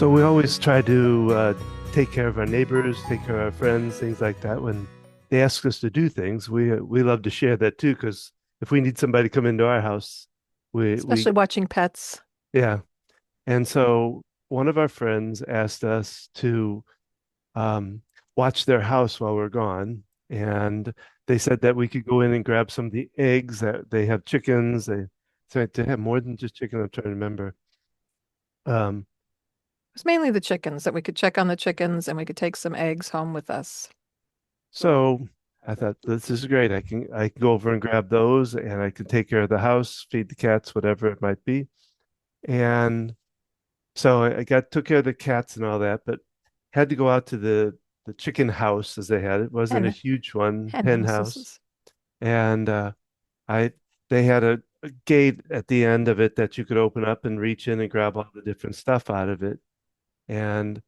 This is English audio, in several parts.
So we always try to take care of our neighbors, take care of our friends, things like that. When they ask us to do things, we love to share that too. Because if we need somebody to come into our house, we Especially watching pets. yeah. And so one of our friends asked us to um, watch their house while we're gone, and they said that we could go in and grab some of the eggs that they have chickens. They said to have more than just chicken. I'm trying to remember. Um, It was mainly the chickens that we could check on the chickens and we could take some eggs home with us. So I thought this is great. I can go over and grab those and I can take care of the house, feed the cats, whatever it might be. And so I got took care of the cats and all that, but had to go out to the chicken house as they had it. It wasn't a Hen huge one, hen hen house. houses. And I they had a gate at the end of it that you could open up and reach in and grab all the different stuff out of it. And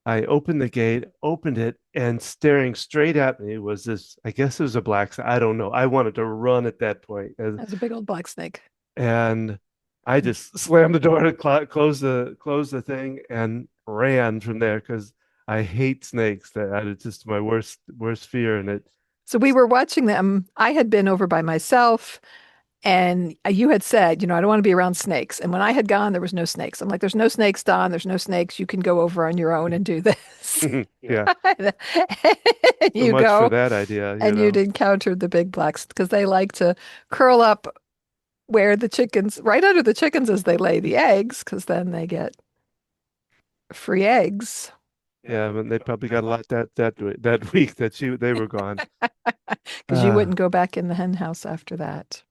I opened the gate, opened it, and staring straight at me was this, I guess it was a black, I don't know. I wanted to run at that point. That's a big old black snake. And I just slammed the door and closed the thing and ran from there because I hate snakes. That is just my worst fear. And it, So we were watching them. I had been over by myself and you had said, I don't want to be around snakes. And when I had gone, there was no snakes. I'm like, there's no snakes, Don. There's no snakes. You can go over on your own and do this. yeah, And so you much for go that idea, you and you'd know. encountered the big blacks because they like to curl up where the chickens, right under the chickens as they lay the eggs, because then they get free eggs. Yeah, but they probably got a lot that week that they were gone. Because you Uh, wouldn't go back in the hen house after that.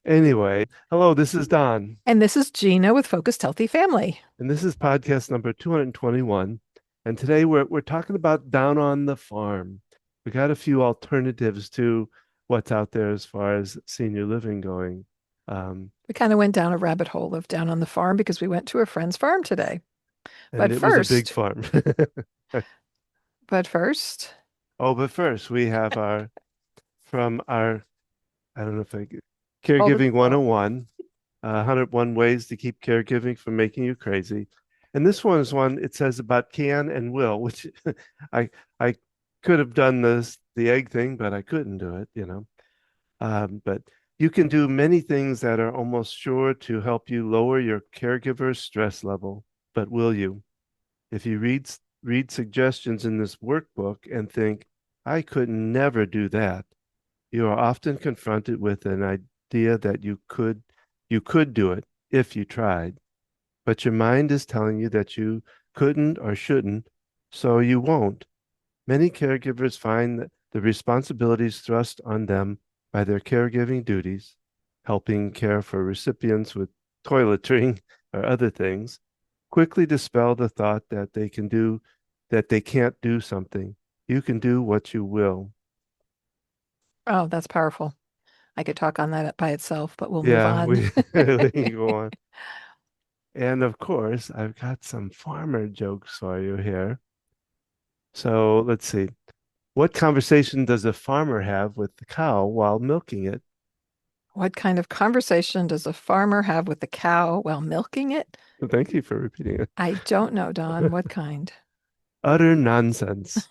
anyway, hello, this is Don. And this is Gina with Focused Healthy Family. And this is podcast number 221. And today we're talking about down on the farm. We got a few alternatives to what's out there as far as senior living going. Um, We kind of went down a rabbit hole of down on the farm because we went to a friend's farm today. and But it was a big first, farm. but first, Oh, but first we have our from our, I don't know if I hold it. caregiving 101, 101 ways to keep caregiving from making you crazy. And this one is one it says about can and will, which I I could have done the egg thing, but I couldn't do it. But you can do many things that are almost sure to help you lower your caregiver's stress level. But will you? If you read suggestions in this workbook and think, I could never do that, you are often confronted with an idea that you could do it if you tried, but your mind is telling you that you couldn't or shouldn't, so you won't. Many caregivers find that the responsibilities thrust on them by their caregiving duties, helping care for recipients with toiletry or other things, quickly dispel the thought that they can't do something. You can do what you will. Oh, that's powerful. I could talk on that by itself, but we'll move Yeah, on. we can go on. And of course, I've got some farmer jokes for you here. So let's see. What conversation does a farmer have with the cow while milking it? What kind of conversation does a farmer have with the cow while milking it? Thank you for repeating I don't know, Don. it. What kind? Utter nonsense.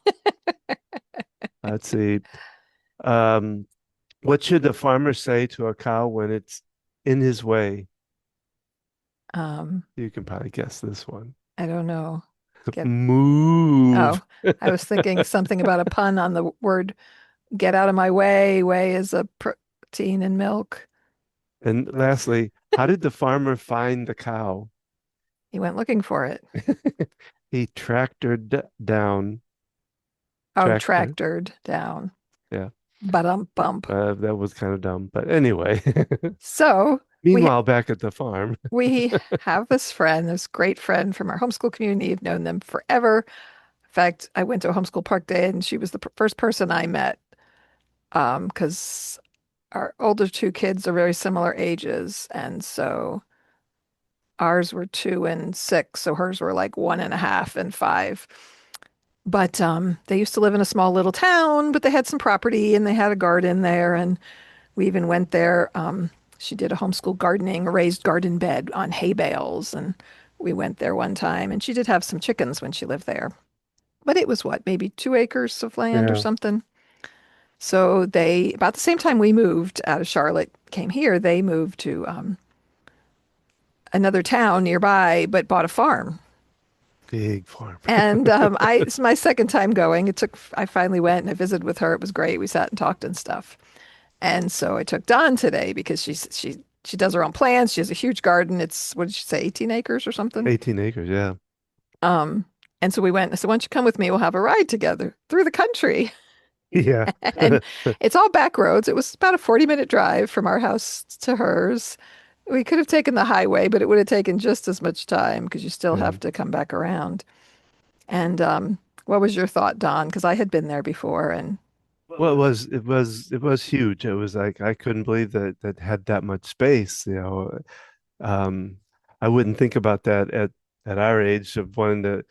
Let's see. Um, what should the farmer say to a cow when it's in his way? Um, You can probably guess this one. I don't know. Get Move. Oh, I was thinking something about a pun on the word get out of my way. Whey is a protein in milk. And lastly, how did the farmer find the cow? He went looking for it. He tractored down. Oh, Tractor. tractored down. Yeah. But bump. That was kind of dumb. But anyway, So we meanwhile, back at the farm. we have this friend, this great friend from our homeschool community. I've known them forever. In fact, I went to a homeschool park day and she was the first person I met. Because our older two kids are very similar ages, and so ours were 2 and 6, so hers were like 1.5 and 5. But they used to live in a small little town, but they had some property and they had a garden there. And we even went there. She did a homeschool gardening, a raised garden bed on hay bales. And We went there one time, and she did have some chickens when she lived there. But it was what, maybe 2 acres of land or Yeah. something. So they, about the same time we moved out of Charlotte, came here, they moved to another town nearby, but bought a farm. Big farm. And it's my second time going. I finally went and I visited with her. It was great. We sat and talked and stuff. And so I took Dawn today because she does her own plants. She has a huge garden. It's, what did she say, 18 acres or something? 18 acres. Yeah. Um, and so we went. I said, why don't you come with me? We'll have a ride together through the country. Yeah. And it's all back roads. It was about a 40-minute drive from our house to hers. We could have taken the highway, but it would have taken just as much time because you still Yeah. have to come back around. And what was your thought, Don? Because I had been there before, and Well, it was huge. It was like I couldn't believe that that had that much space, you know. Um, I wouldn't think about that at our age of wanting to,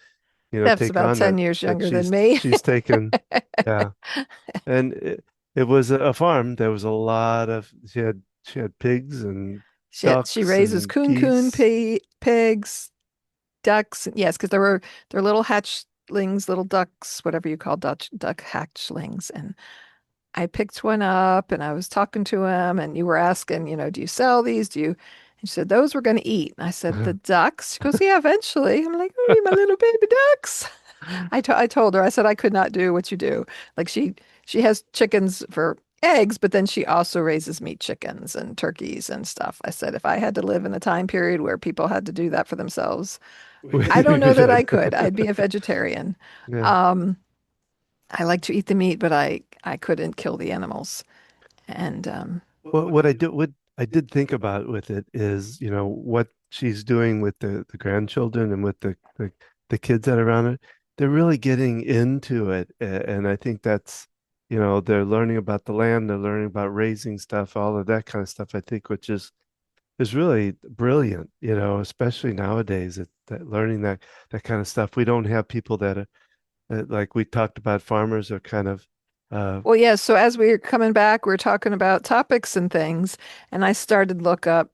Steph's take about on 10 years that younger than me. she's taken. Yeah. And it was a farm. There was a lot of she had pigs and She ducks raises and coon geese. pigs, ducks. Yes, because there were little hatchlings, little ducks, whatever you call duck hatchlings. And I picked one up and I was talking to him, and you were asking, do you sell these? Do you? And she said, those we're going to eat. And I said, the ducks? She goes, yeah, eventually. I'm like, oh, my little baby ducks. I told her, I said, I could not do what you do. Like she has chickens for eggs, but then she also raises meat chickens and turkeys and stuff. I said, if I had to live in a time period where people had to do that for themselves, I don't know that I could. I'd be a vegetarian. Yeah. Um, I like to eat the meat, but I couldn't kill the animals. And Well, what I did think about with it is, what she's doing with the grandchildren and with the kids that are around it. They're really getting into it, and I think that's, they're learning about the land, they're learning about raising stuff, all of that kind of stuff. I think, which is really brilliant, especially nowadays. That learning that kind of stuff. We don't have people that are like we talked about. Farmers are kind of Well, yeah, so as we were coming back, we are talking about topics and things, and I started look up,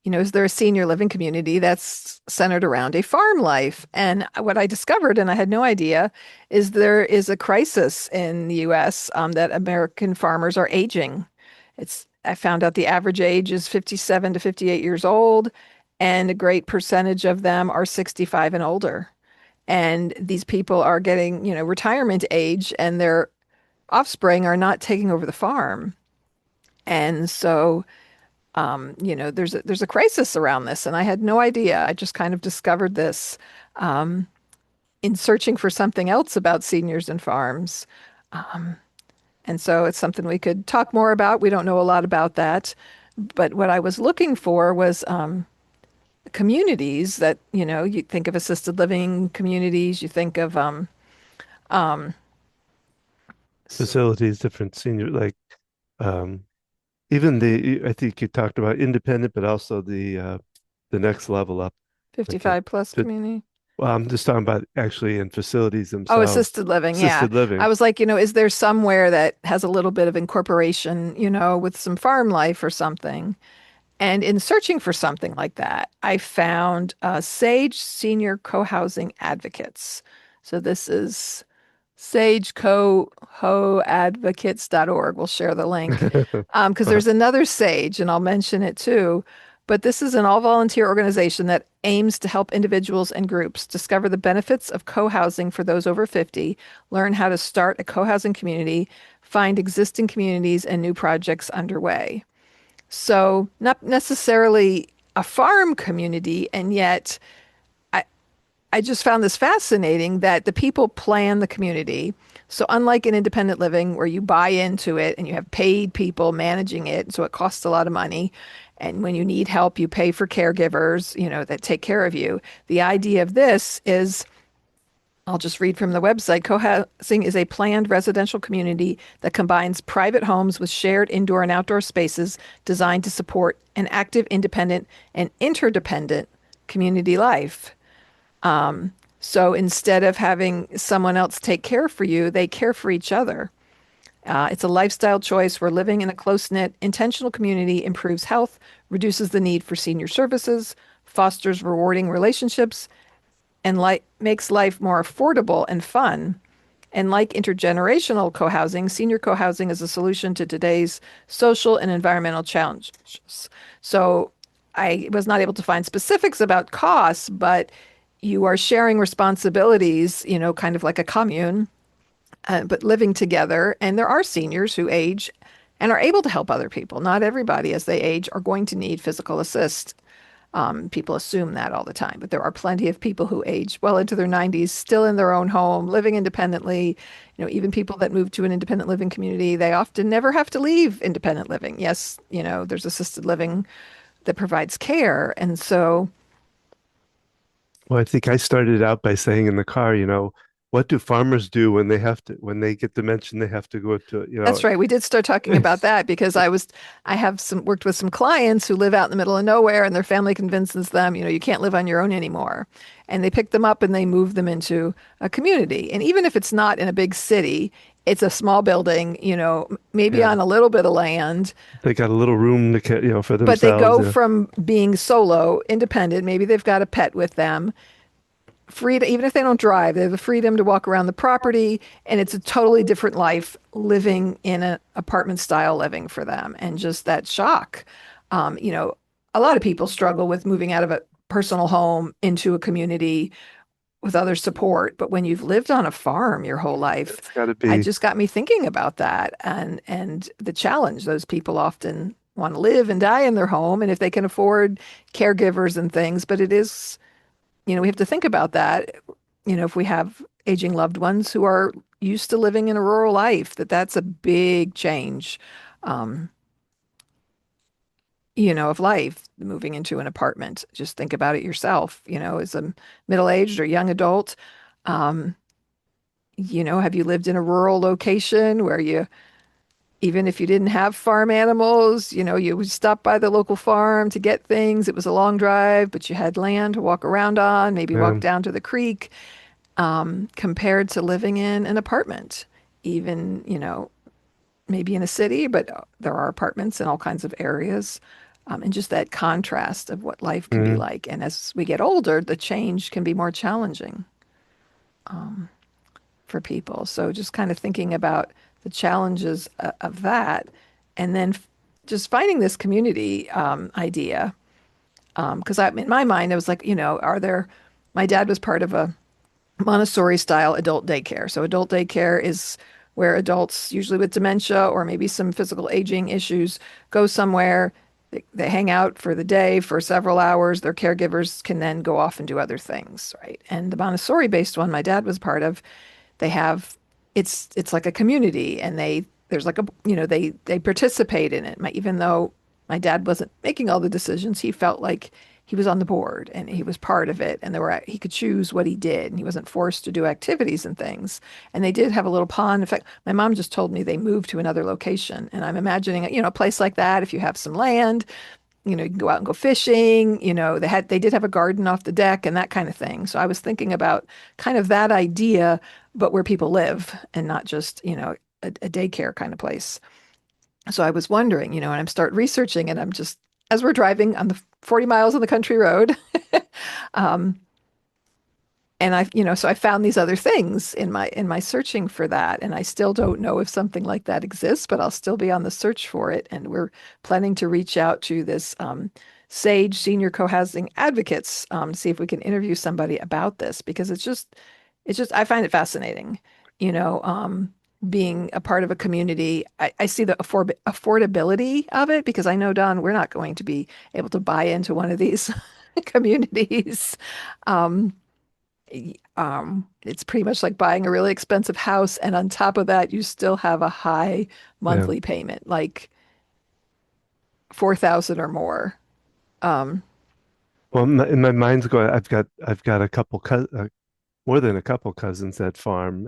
is there a senior living community that's centered around a farm life? And what I discovered, and I had no idea, is there is a crisis in the US that American farmers are aging. I found out the average age is 57 to 58 years old, and a great percentage of them are 65 and older. And these people are getting, retirement age, and they're offspring are not taking over the farm. And so, there's a crisis around this, and I had no idea. I just kind of discovered this um, in searching for something else about seniors and farms. Um, and so it's something we could talk more about. We don't know a lot about that, but what I was looking for was communities that, you think of assisted living communities, you think of um, facilities, different senior, like um, even I think you talked about independent, but also the next level up. Like 55 plus community. well, I'm just talking about actually in facilities Oh, themselves, assisted living. Yeah. assisted I living. was like, is there somewhere that has a little bit of incorporation, with some farm life or something? And in searching for something like that, I found Sage Senior Co-Housing Advocates. So this is sagecohoadvocates.org. We'll share the link because there's another Sage, and I'll mention it too. But this is an all volunteer organization that aims to help individuals and groups discover the benefits of co housing for those over 50, learn how to start a co housing community, find existing communities, and new projects underway. So, not necessarily a farm community, and yet I, I just found this fascinating that the people plan the community. So, unlike in independent living where you buy into it and you have paid people managing it, so it costs a lot of money. And when you need help, you pay for caregivers, that take care of you. The idea of this is I'll just read from the website. Co-housing is a planned residential community that combines private homes with shared indoor and outdoor spaces designed to support an active, independent, and interdependent community life. So instead of having someone else take care for you, they care for each other. It's a lifestyle choice where living in a close knit, intentional community improves health, reduces the need for senior services, fosters rewarding relationships, and makes life more affordable and fun. And like intergenerational co-housing, senior co-housing is a solution to today's social and environmental challenges. So I was not able to find specifics about costs, but you are sharing responsibilities, kind of like a commune, but living together. And there are seniors who age and are able to help other people. Not everybody, as they age, are going to need physical assist. People assume that all the time, but there are plenty of people who age well into their 90s, still in their own home, living independently. Even people that move to an independent living community, they often never have to leave independent living. Yes, there's assisted living that provides care. And so Well, I think I started out by saying in the car, what do farmers do when when they get dementia, they have to go to, that's right. We did start talking about that because I have worked with some clients who live out in the middle of nowhere and their family convinces them, you can't live on your own anymore. And they pick them up and they move them into a community. And even if it's not in a big city, it's a small building, maybe yeah, on a little bit of land, they got a little room to, for but they themselves. go Yeah. from being solo, independent, maybe they've got a pet with them, free to, even if they don't drive, they have the freedom to walk around the property, and it's a totally different life living in an apartment style living for them. And just that shock. Um, you know, a lot of people struggle with moving out of a personal home into a community with other support, but when you've lived on a farm your whole life, It's got to it be, just got me thinking about that and the challenge. Those people often want to live and die in their home, and if they can afford caregivers and things, but it is, we have to think about that. If we have aging loved ones who are used to living in a rural life, that's a big change, um, of life, moving into an apartment. Just think about it yourself, as a middle-aged or young adult. Um, have you lived in a rural location where even if you didn't have farm animals, you would stop by the local farm to get things. It was a long drive, but you had land to walk around on, maybe walk um, down to the creek, compared to living in an apartment. Even, maybe in a city, but there are apartments in all kinds of areas. And just that contrast of what life can be mm, like. And as we get older, the change can be more challenging for people. So just kind of thinking about the challenges of that, and then just finding this community idea. Because in my mind, I was like, my dad was part of a Montessori style adult daycare. So adult daycare is where adults, usually with dementia or maybe some physical aging issues, go somewhere. They hang out for the day for several hours. Their caregivers can then go off and do other things, right? And the Montessori based one my dad was part of, they have it's like a community, and there's like a, they participate in it. Even though my dad wasn't making all the decisions, he felt like he was on the board and he was part of it, and he could choose what he did, and he wasn't forced to do activities and things. And they did have a little pond. In fact, my mom just told me they moved to another location, and I'm imagining, a place like that, if you have some land, you can go out and go fishing. They did have a garden off the deck and that kind of thing. So I was thinking about kind of that idea, but where people live and not just, a daycare kind of place. So I was wondering, and I'm start researching, and I'm just, as we're driving on the 40 miles on the country road, um, and so I found these other things in my searching for that, and I still don't know if something like that exists, but I'll still be on the search for it. And we're planning to reach out to this Sage Senior Co-housing Advocates, to see if we can interview somebody about this, because it's just I find it fascinating, you know, um, being a part of a community. I see the affordability of it, because I know, Don, we're not going to be able to buy into one of these communities. Um, it's pretty much like buying a really expensive house, and on top of that, you still have a high yeah. monthly payment, like 4,000 or more. Um, Well, in my mind's going, I've got a couple more than a couple cousins that farm,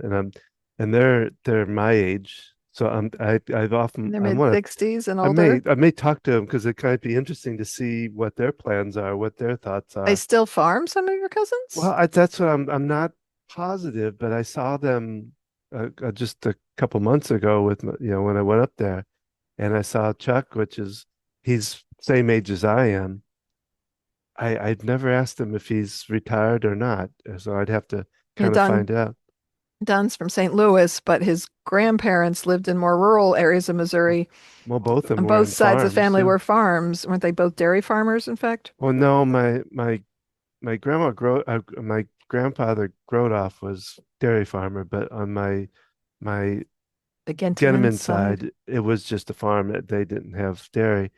and they're my age. So I've in often their mid 60s and I may older. I may talk to them because it might be interesting to see what their plans are, what their thoughts They are. still farm, some of your Well, cousins? that's what I'm not positive, but I saw them just a couple months ago with when I went up there, and I saw Chuck, which is he's same age as I am, I'd never asked him if he's retired or not, so I'd have to Yeah, kind of find out. Don's from St. Louis, but his grandparents lived in more rural areas of Missouri. Well, both of them On were both in sides of the farms family too. were farms. Weren't they both dairy farmers, in fact? Well, no, my grandfather Grodoff was dairy farmer, but on my The Gentian Genneman side. side, it was just a farm that they didn't have dairy.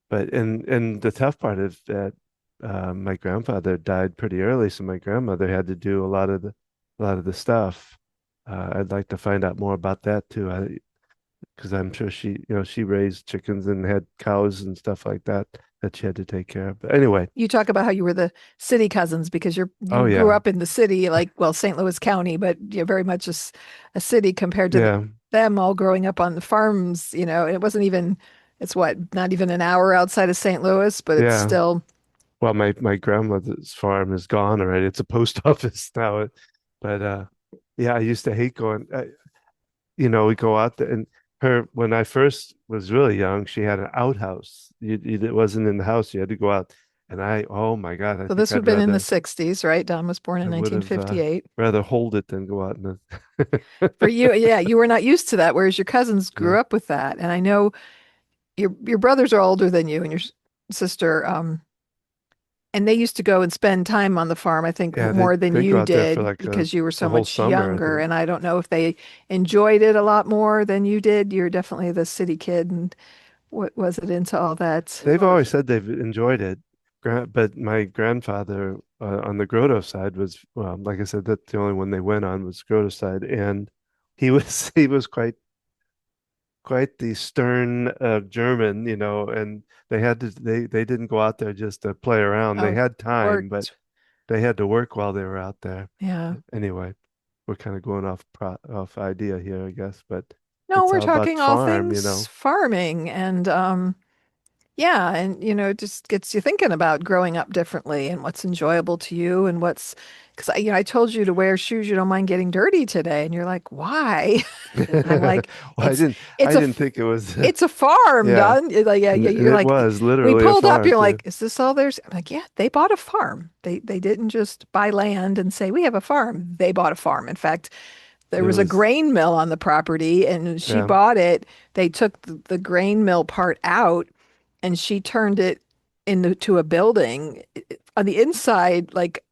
But and the tough part is that my grandfather died pretty early, so my grandmother had to do a lot of the stuff. I'd like to find out more about that too, because I'm sure she raised chickens and had cows and stuff like that that she had to take care of. But anyway, You talk about how you were the city cousins because you oh grew yeah, up in the city, like, well, St. Louis County, but you're very much a city compared to yeah, them all growing up on the farms. It wasn't even, it's what, not even an hour outside of St. Louis, but it's yeah. still, Well, my grandmother's farm is gone already. It's a post office now. But yeah, I used to hate going. We go out there and her when I first was really young, she had an outhouse. It wasn't in the house. You had to go out. And oh my God, I so think this would have been in the I'd 60s, right? Don was born in I would have 1958. rather hold it than go out in For the you, yeah, you were not used to that, whereas your cousins yeah. grew up with that. And I know your brothers are older than you and your sister. And they used to go and spend time on the farm, I think, Yeah, more than they go you out there for did like because you were so the whole much summer, I younger. think. And I don't know if they enjoyed it a lot more than you did. You're definitely the city kid. And what was it into all that? They've always said they've enjoyed it. But my grandfather on the Grotto side was, well, like I said, that's the only one they went on was Grotto side, and he was quite the stern German, and they didn't go out there just to play around. They Oh, had time, but worked. they had to work while they were out there. Yeah. Anyway, we're kind of going off idea here, I guess, but No, it's we're all about talking all farm, things farming. And yeah, and it just gets you thinking about growing up differently and what's enjoyable to you and what's because I told you to wear shoes you don't mind getting dirty today, and you're like, why? And I'm Well, like, it's it's I a didn't think it was, it's a farm, yeah, Don. Like, yeah, yeah. and You're it like, was we literally a pulled up. farm You're too. like, is this all there's? I'm like, yeah, they bought a farm. They didn't just buy land and say we have a farm. They bought a farm. In fact, there It was a was, grain mill on the property, and she yeah. bought it. They took the grain mill part out, and she turned it into a building. On the inside, like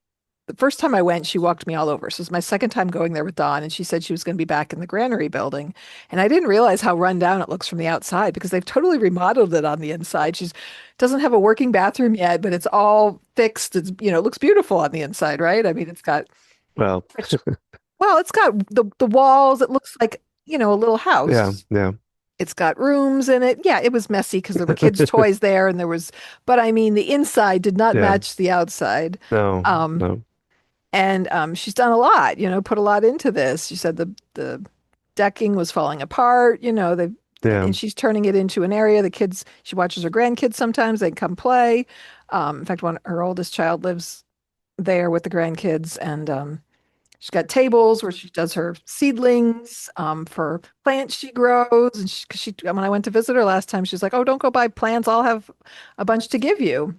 the first time I went, she walked me all over. So it was my second time going there with Dawn, and she said she was going to be back in the granary building. And I didn't realize how run down it looks from the outside because they've totally remodeled it on the inside. She's doesn't have a working bathroom yet, but it's all fixed. It looks beautiful on the inside, right? I mean, it's got Well, which, well, it's got the walls. It looks like, a little yeah, house. yeah. It's got rooms in it. Yeah, it was messy because there were kids' toys there, and but I mean, the inside did not Yeah. match the outside. No, Um, no. and she's done a lot, put a lot into this. She said the decking was falling apart, Yeah. and she's turning it into an area. She watches her grandkids sometimes. They can come play. In fact, her oldest child lives there with the grandkids, and she's got tables where she does her seedlings for plants she grows. And 'cause when I went to visit her last time, she's like, "Oh, don't go buy plants. I'll have a bunch to give you."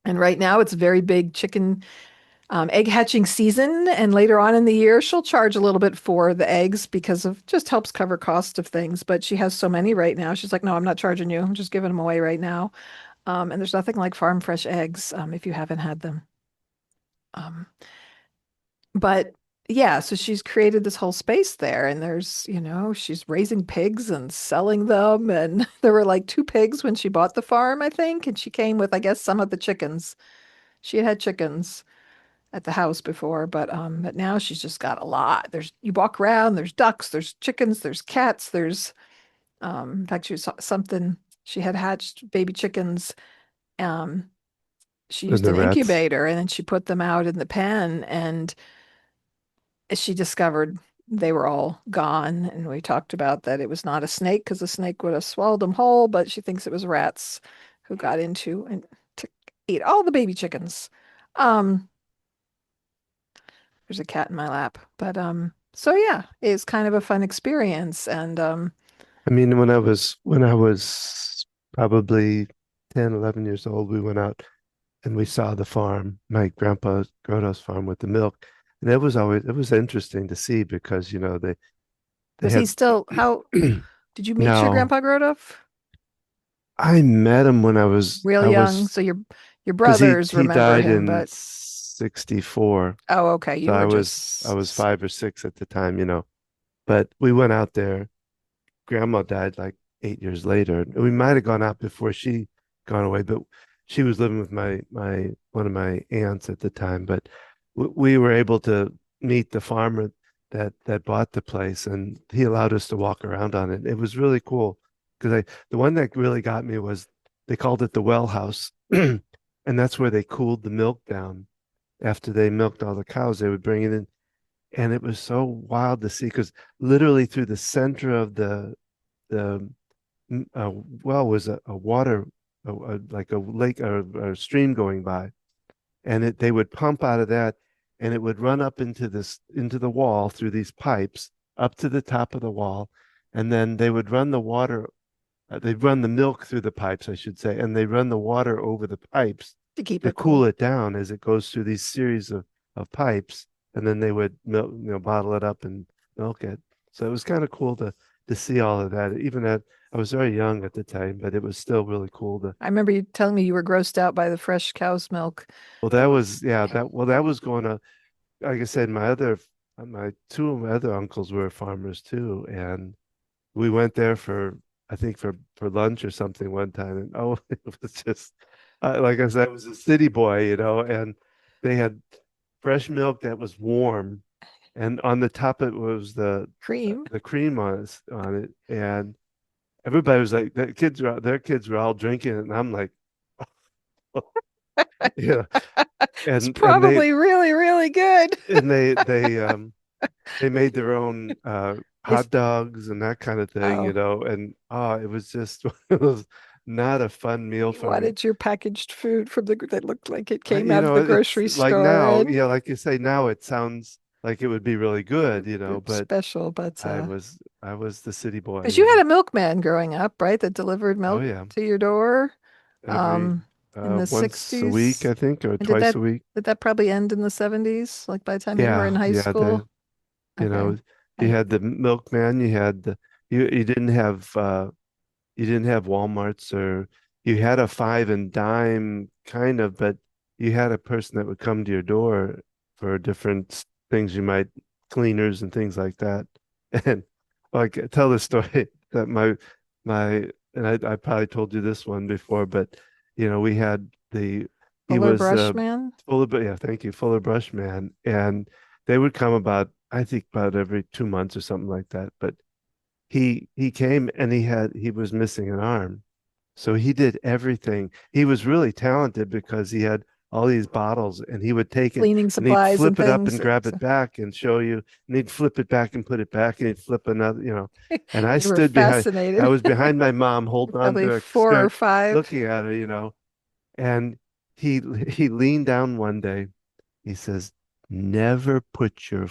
And right now, it's a very big chicken egg hatching season, and later on in the year, she'll charge a little bit for the eggs because of just helps cover cost of things. But she has so many right now. She's like, no, I'm not charging you. I'm just giving them away right now. And there's nothing like farm fresh eggs if you haven't had them. Um, but yeah, so she's created this whole space there, and she's raising pigs and selling them. And there were like two pigs when she bought the farm, I think, and she came with, I guess, some of the chickens. She had chickens at the house before, but now she's just got a lot. You walk around, there's ducks, there's chickens, there's cats, there's in fact she was something she had hatched baby chickens. Um she And used the an rats. incubator and then she put them out in the pen, and she discovered they were all gone, and we talked about that it was not a snake because a snake would have swallowed them whole, but she thinks it was rats who got into and to eat all the baby chickens. Um There's a cat in my lap. But so yeah, it's kind of a fun experience. And I mean, when I was probably 10, 11 years old, we went out. and we saw the farm, my grandpa Groto's farm with the milk. And it was interesting to see because, they Was he had, still, how did you meet your no, grandpa Grotov? I met him when Real I young. was, So your because brothers he remember died him, in but 64. oh, okay. So You were I was just 5 or 6 at the time, but we went out there. Grandma died like 8 years later. We might have gone out before she gone away, but she was living with my one of my aunts at the time. But we were able to meet the farmer that bought the place, and he allowed us to walk around on it. It was really cool because I the one that really got me was they called it the well house, and that's where they cooled the milk down after they milked all the cows. They would bring it in, and it was so wild to see because literally through the center of the well was a water like a lake or a stream going by, and they would pump out of that, and it would run up into the wall through these pipes up to the top of the wall, and then they would run the water, they'd run the milk through the pipes, I should say, and they run the water over the pipes to keep to it cool cool. it down as it goes through these series of pipes, and then they would milk, bottle it up and milk it. So it was kind of cool to see all of that. Even at I was very young at the time, but it was still really cool to. I remember you telling me you were grossed out by the fresh cow's milk. Well, that was yeah, that was going to. Like I said, my two of my other uncles were farmers too, and we went there for I think for lunch or something one time, and oh, it was just like I said, I was a city boy, and they had fresh milk that was warm, and on the top it was Cream. the cream on it, and everybody was like, their kids were all drinking it, and I'm like, yeah, It's and probably really, really good. they made their own It's, hot dogs and that kind of thing, oh, and it was just it was not a fun meal you for me. wanted your packaged food from the that looked like it came out of the It's grocery like store now, and yeah, like you say, now it sounds like it would be really good, but special, but I was the city boy, because you had a milkman growing up, right, that delivered Oh milk yeah, to your door, every in the once a week, 60s. I think, or And twice a week. did that probably end in the 70s, like by the time you were in Yeah, high yeah, school? you Okay. know, you I had the milkman, you you didn't have Walmarts, or you had a five and dime kind of, but you had a person that would come to your door for different things you might cleaners and things like that. And like tell the story that my and I probably told you this one before, but we had he Fuller was Brush Man. Fuller, but yeah, thank you, Fuller Brush Man, and they would come about I think about every 2 months or something like that, but he came and he was missing an arm. So he did everything. He was really talented because he had all these bottles, and he would take it Cleaning and he'd supplies and flip it up things. and grab So it back and show you, and he'd flip it back and put it back, and he'd flip another. And I you were stood behind, I fascinated. was behind my mom holding on to Probably her four or skirt, five. looking at her, and he leaned down one day. He says, "Never put your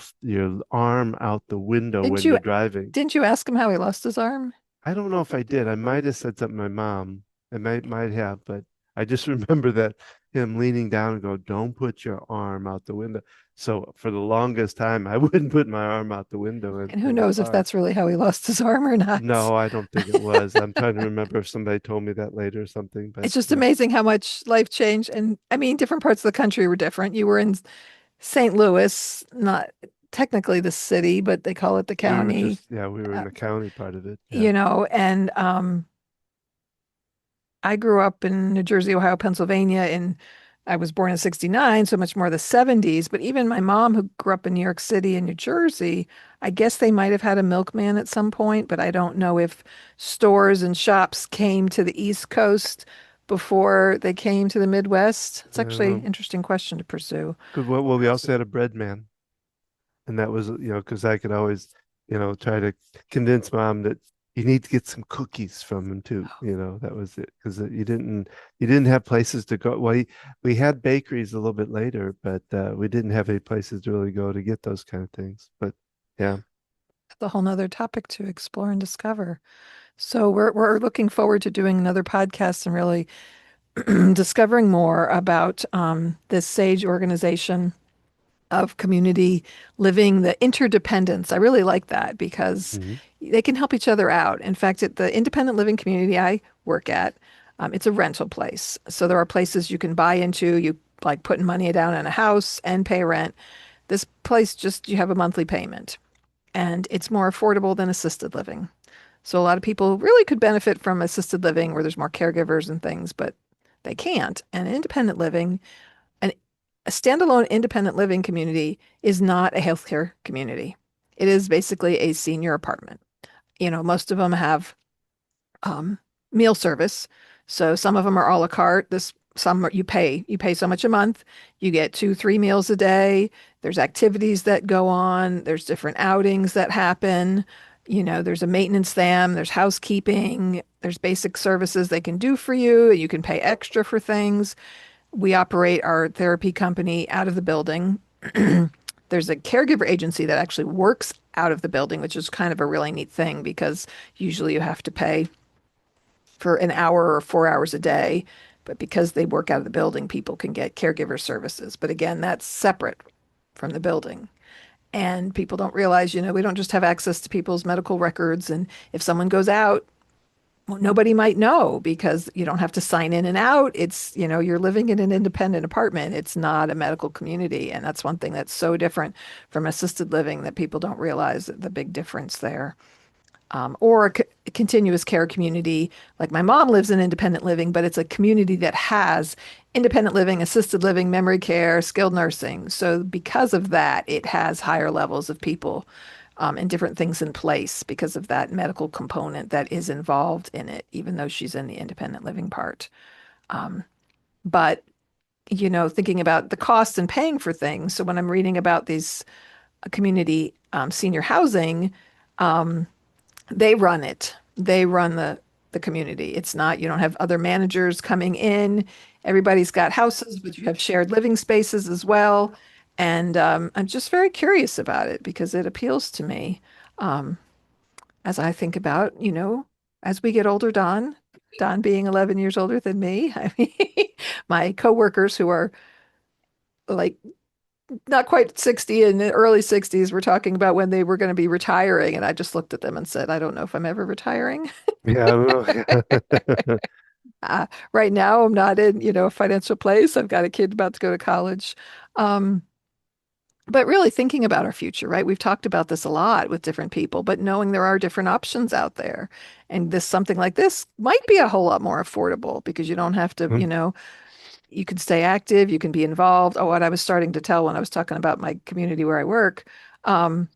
arm out the window Didn't when you you're driving." didn't you ask him how he lost his arm? I don't know if I did. I might have said something to my mom. I might have, but I just remember that him leaning down and go, "Don't put your arm out the window." So for the longest time, I wouldn't put my arm out the window And who in the knows if car. that's really how he lost his arm or not. No, I don't think it was. I'm trying to remember if somebody told me that later or something, but It's just amazing how much life changed. And I mean, different parts of the country were different. You were in St. Louis, not technically the city, but they call it the county. we were in Uh, the county part of it. Yeah. and I grew up in New Jersey, Ohio, Pennsylvania, and I was born in 69, so much more the 70s. But even my mom, who grew up in New York City and New Jersey, I guess they might have had a milkman at some point, but I don't know if stores and shops came to the East Coast before they came to the Midwest. It's I don't actually an know. interesting question to pursue. Because we also had a bread man. And that was because I could always try to convince mom that you need to get some cookies from him too. That was it, because you didn't have places to go. Well, we had bakeries a little bit later, but we didn't have any places to really go to get those kind of things. But yeah. It's a whole nother topic to explore and discover. So we're looking forward to doing another podcast and really discovering more about this SAGE organization of community living, the interdependence. I really like that because Mhm. they can help each other out. In fact, at the independent living community I work at, it's a rental place. So there are places you can buy into. You like putting money down in a house and pay rent. This place just you have a monthly payment, and it's more affordable than assisted living. So a lot of people really could benefit from assisted living where there's more caregivers and things, but they can't. And independent living, an, a standalone independent living community is not a healthcare community. It is basically a senior apartment. Most of them have um, meal service. So some of them are a la carte. You pay so much a month. You get 2, 3 meals a day. There's activities that go on. There's different outings that happen. There's a maintenance them. There's housekeeping. There's basic services they can do for you. You can pay extra for things. We operate our therapy company out of the building. There's a caregiver agency that actually works out of the building, which is kind of a really neat thing because usually you have to pay for an hour or 4 hours a day. But because they work out of the building, people can get caregiver services. But again, that's separate from the building. And people don't realize, we don't just have access to people's medical records. And if someone goes out, well, nobody might know because you don't have to sign in and out. You're living in an independent apartment. It's not a medical community. And that's one thing that's so different from assisted living that people don't realize the big difference there. Or a continuous care community. Like my mom lives in independent living, but it's a community that has independent living, assisted living, memory care, skilled nursing. So because of that, it has higher levels of people and different things in place because of that medical component that is involved in it, even though she's in the independent living part. But thinking about the costs and paying for things. So when I'm reading about these community senior housing, they run it. They run the community. It's not, you don't have other managers coming in. Everybody's got houses, but you have shared living spaces as well. And I'm just very curious about it because it appeals to me as I think about, as we get older, Don being 11 years older than me. I mean, my coworkers who are like not quite 60 in the early 60s were talking about when they were going to be retiring. And I just looked at them and said, I don't know if I'm ever retiring. Yeah, I don't know. Right now, I'm not in, a financial place. I've got a kid about to go to college. Um, but really thinking about our future, right? We've talked about this a lot with different people, but knowing there are different options out there. And something like this might be a whole lot more affordable because you don't have to, you can stay active, you can be involved. Oh, what I was starting to tell when I was talking about my community where I work, um,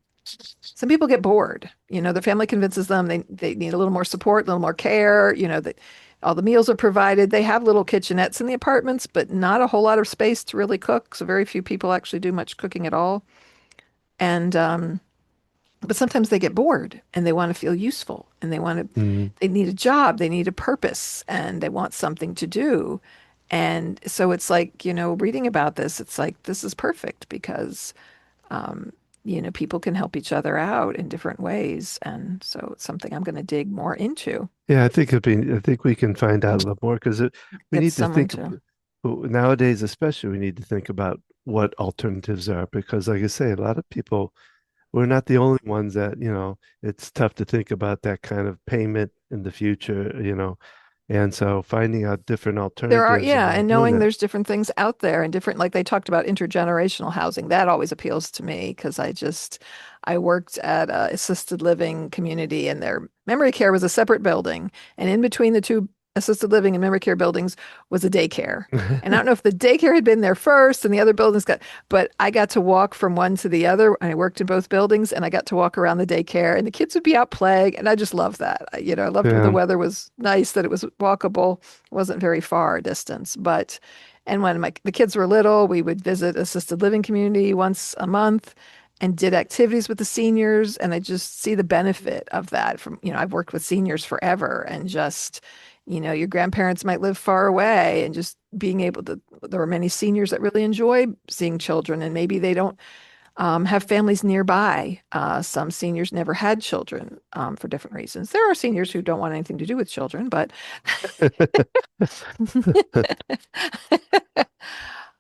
some people get bored. Their family convinces them they need a little more support, a little more care, that all the meals are provided. They have little kitchenettes in the apartments, but not a whole lot of space to really cook. So very few people actually do much cooking at all. And but sometimes they get bored and they want to feel useful and Mm. they need a job, they need a purpose, and they want something to do. And so it's like, reading about this, it's like this is perfect because people can help each other out in different ways. And so it's something I'm going to dig more into. Yeah, I think we can find out a little more because we Get need to someone think to. nowadays, especially, we need to think about what alternatives are because, like I say, a lot of people, we're not the only ones that, it's tough to think about that kind of payment in the future. And so finding out different There are, alternatives and yeah, way and of doing knowing it. there's different things out there and different, like they talked about intergenerational housing, that always appeals to me because I worked at a assisted living community and their memory care was a separate building. And in between the two assisted living and memory care buildings was a daycare. And I don't know if the daycare had been there first and the other buildings but I got to walk from one to the other. I worked in both buildings and I got to walk around the daycare and the kids would be out playing. And I just love that. I loved when the Yeah. weather was nice, that it was walkable, wasn't very far a distance. And when the kids were little, we would visit assisted living community once a month and did activities with the seniors. And I just see the benefit of that I've worked with seniors forever and just, your grandparents might live far away and just being able to, there are many seniors that really enjoy seeing children and maybe they don't have families nearby. Some seniors never had children for different reasons. There are seniors who don't want anything to do with children, but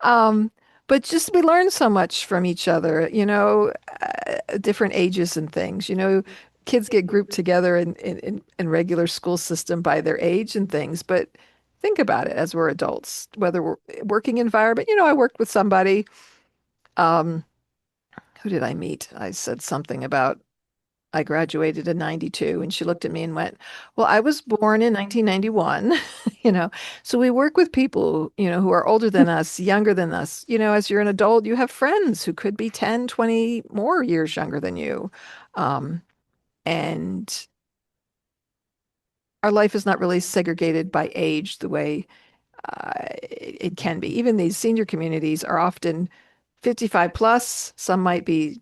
um, but just we learn so much from each other, different ages and things. Kids get grouped together in regular school system by their age and things, but think about it as we're adults, whether we're working environment. I worked with somebody. Um, who did I meet? I said something about I graduated in 92 and she looked at me and went, "Well, I was born in 1991." you know. So we work with people, who are older than us, younger than us. As you're an adult, you have friends who could be 10, 20 more years younger than you. Um, and our life is not really segregated by age the way it can be. Even these senior communities are often 55 plus. Some might be,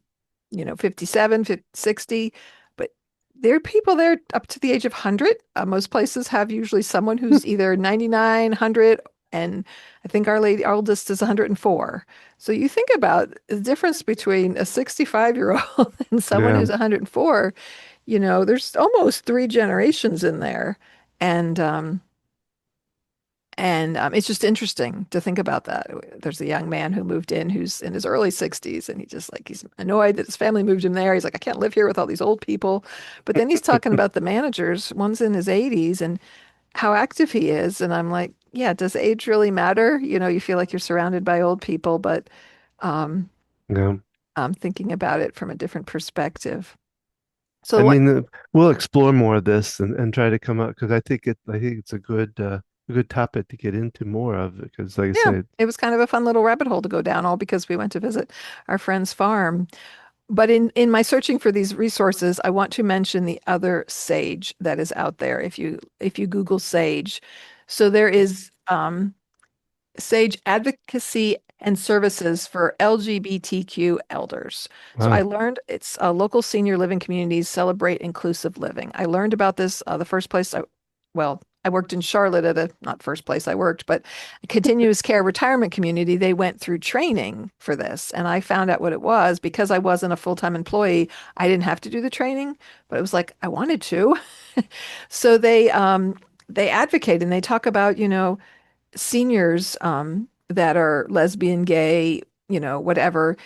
57, 50, 60, but there are people there up to the age of 100. Most places have usually someone who's either 99, 100, and I think our oldest is 104. So you think about the difference between a 65-year-old and someone Yeah. who's 104, there's almost three generations in there. And it's just interesting to think about that. There's a young man who moved in who's in his early 60s, and he's annoyed that his family moved him there. He's like, I can't live here with all these old people. But then he's talking about the managers. One's in his 80s and how active he is. And I'm like, yeah, does age really matter? You feel like you're surrounded by old people, but um, Yeah. I'm thinking about it from a different perspective. I So what? mean, we'll explore more of this and try to come up because I think it's a good topic to get into more of because, like I Yeah, said, it was kind of a fun little rabbit hole to go down, all because we went to visit our friend's farm. But in my searching for these resources, I want to mention the other sage that is out there. If you Google sage, so there is Sage Advocacy and Services for LGBTQ elders. So I wow, learned it's local senior living communities celebrate inclusive living. I learned about this the first place I worked in Charlotte at a not first place I worked, but a continuous care retirement community. They went through training for this, and I found out what it was because I wasn't a full-time employee. I didn't have to do the training, but it was like I wanted to. So they advocate and they talk about, seniors that are lesbian, gay, whatever,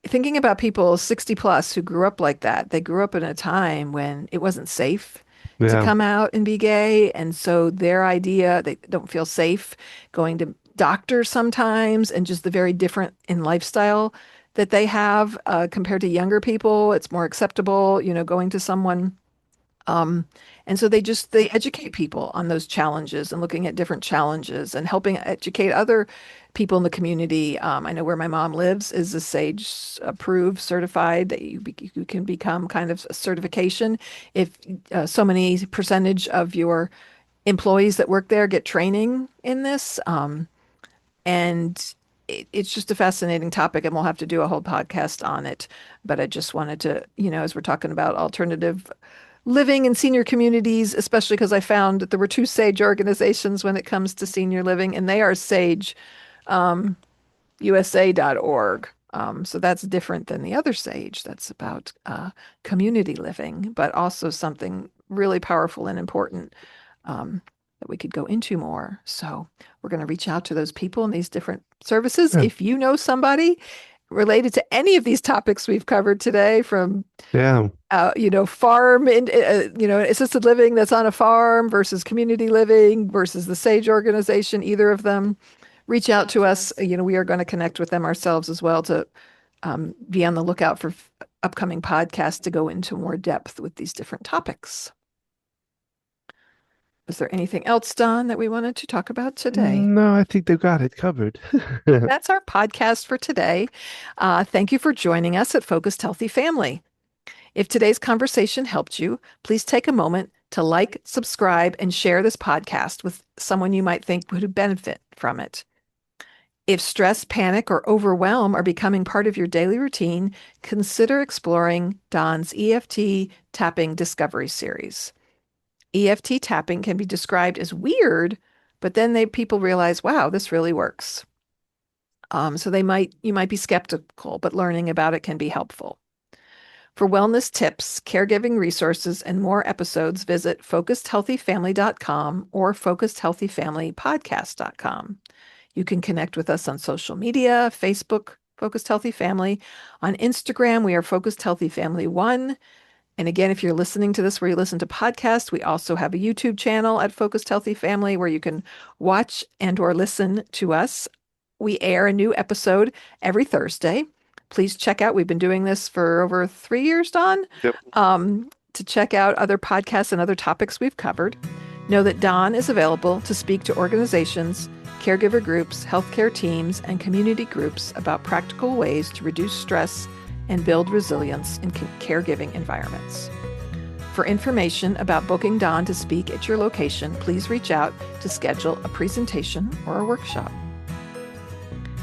thinking about people 60 plus who grew up like that. They grew up in a time when it wasn't safe to yeah, come out and be gay. And so their idea, they don't feel safe going to doctors sometimes and just the very different in lifestyle that they have compared to younger people. It's more acceptable, going to someone um, and so they educate people on those challenges and looking at different challenges and helping educate other people in the community. I know where my mom lives is a SAGE approved, certified that you can become kind of a certification if so many percentage of your employees that work there get training in this. And it's just a fascinating topic, and we'll have to do a whole podcast on it. But I just wanted to, as we're talking about alternative living in senior communities, especially because I found that there were two SAGE organizations when it comes to senior living, and they are SAGE USA.org. So that's different than the other SAGE. That's about community living, but also something really powerful and important that we could go into more. So we're going to reach out to those people in these different services. yeah, If you know somebody related to any of these topics we've covered today, from yeah. farm and assisted living that's on a farm versus community living versus the SAGE organization, either of them, reach out to us. We are going to connect with them ourselves as well to be on the lookout for upcoming podcasts to go into more depth with these different topics. Was there anything else, Don, that we wanted to talk about today? No, I think they've got it covered. That's our podcast for today. Thank you for joining us at Focused Healthy Family. If today's conversation helped you, please take a moment to like, subscribe, and share this podcast with someone you might think would benefit from it. If stress, panic, or overwhelm are becoming part of your daily routine, consider exploring Don's EFT Tapping Discovery Series. EFT tapping can be described as weird, but then people realize, wow, this really works. So you might be skeptical, but learning about it can be helpful. For wellness tips, caregiving resources, and more episodes, visit focusedhealthyfamily.com or focusedhealthyfamilypodcast.com. You can connect with us on social media, Facebook, Focused Healthy Family. On Instagram, we are Focused Healthy Family 1. And again, if you're listening to this where you listen to podcasts, we also have a YouTube channel at Focused Healthy Family where you can watch and or listen to us. We air a new episode every Thursday. Please check out, we've been doing this for over 3 years, Don, Yep. to check out other podcasts and other topics we've covered. Know that Don is available to speak to organizations, caregiver groups, healthcare teams, and community groups about practical ways to reduce stress and build resilience in caregiving environments. For information about booking Don to speak at your location, please reach out to schedule a presentation or a workshop.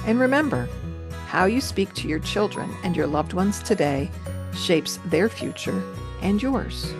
And remember, how you speak to your children and your loved ones today shapes their future and yours.